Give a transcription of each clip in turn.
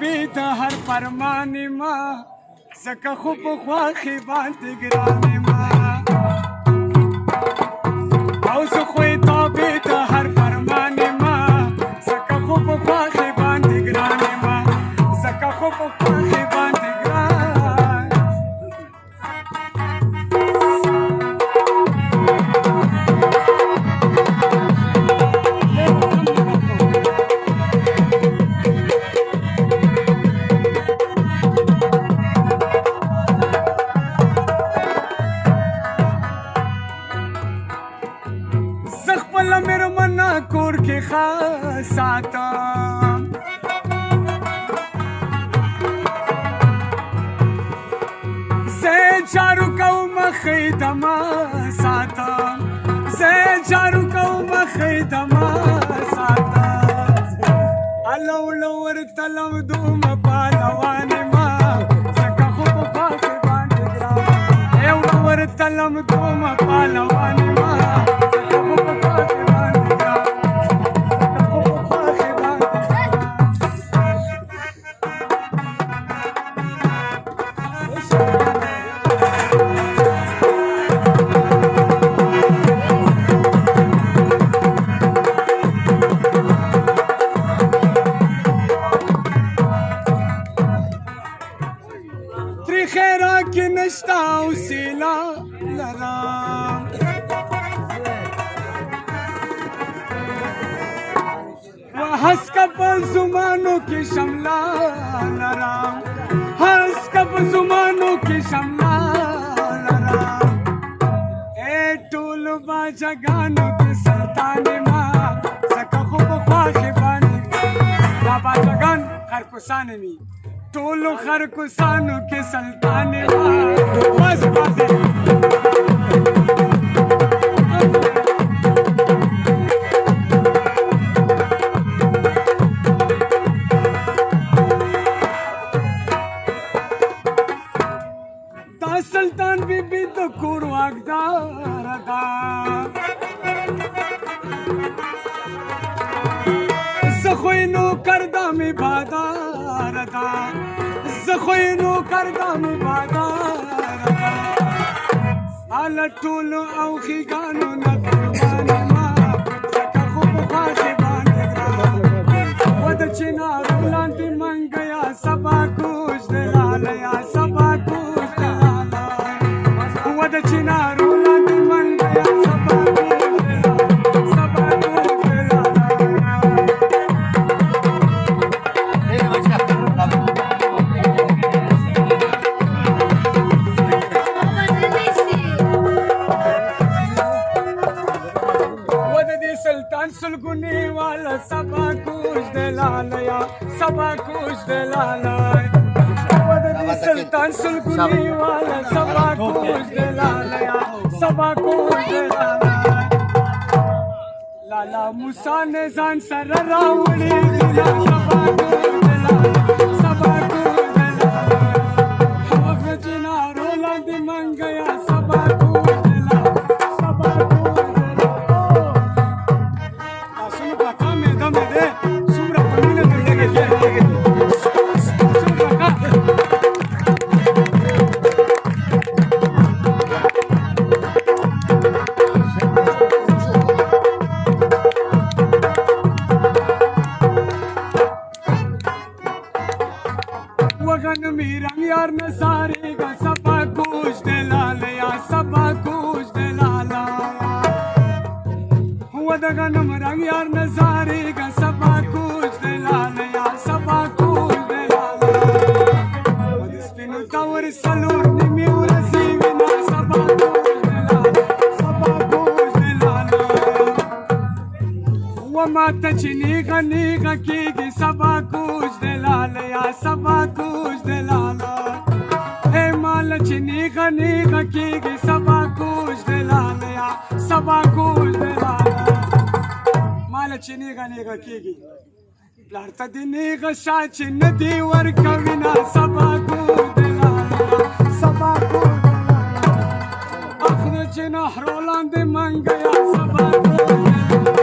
تابع د هر فرمان ما زکه خو په خواخې باندې ګران ما او زه خو یې تابع د هر فرمان ما زکه خو په خواخې باندې ګران ما زکه خو په خواخې باندې ګران کور کې خاص ساتم زه چارو کوم خیدما ساتم زه چارو کوم خیدما ساتم الو لور تلم دوم پالوان ما زکه خو په خواخې باندې ګران یو لور تلم دوم پالوان ما زکه خو په خواخې باندې ګران حوصله لرم و هسکه په زمانو کې شمله لرم هسکه په زمانو کې شمله لرم ای ټولو باچهګانو کې سلطان ما ځکه خو په خواښې باندې دا باچهګان خرکوسان مي ټولو خرکوسانو کې سلطان ما بس پاتې دا سلطان بیبي د کور واکداره ده زه خو یې نوکر ده مې باداره ده زه خو یې نوکر ده مې باداره ده هله ټولو او ښېګانو نه قربانه ما ځکه خو په خواښې باندې ګران و د چنارو لاندې منګیا سبا کوچ د لالیا سبا کوچ د لالا و د چنارو لاندې منګیا سبا کوچ د لالا سبا کوچ د لالا سلطان سلګونی والا سبا کوچ د لالیا سبا کوچ د لالا سلطان سلګونی والا سبا کوچ د لالیا سبا کوچ د لالا لالا موسی نه ځان سره راوړي سبا کوچ د لالا سبا کوچ د لالا هغه چنارو لاندې منګیا سبا کوچ د لالا سبا کوچ यार न सारेगा सबा कुछ दिलालया सबा कुछ दिलाला हुआ दगनम रंग यार न सारेगा सबा कुछ दिलालया सबा कुछ दिलाला वदिस्पिनु तवर सलूर निम्यूर सीविना सबा कुछ दिलाला सबा कुछ दिलाला हुआ माता चिनी गनी गकीगी सबा कुछ दिलालया सबा कुछ दिलाला चनीगा नीगा कीगी सबा कुछ दिलालया सबा कुछ दिलाला माल चनीगा नीगा कीगी प्लारता दिनीगा शाची नदी वर्कविना सबा कुछ दिलाला सबा कुछ दिलाला अखनो चिना हरोलांद मंगया सबा कुछ दिलाला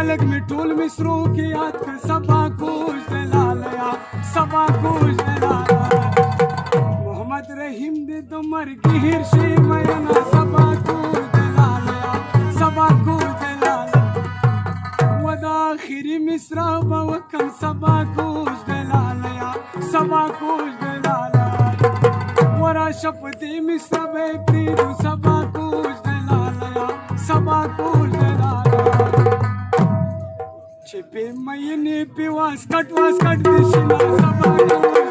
خلق می ټول مصرو کې یاد کړ سبا کوش دلالیا سبا کوش دلالا محمد رحیم دې د مرګ هیر شي مینا سبا کوش دلالیا سبا کوش دلالا ودا اخري مصرا وکم سبا کوش دلالیا سبا کوش دلالا ورا شپدي مصرا به پریدو سبا کوش دلالیا سبا کوش دلالا چې په مینې په واسکټ دې شي سبا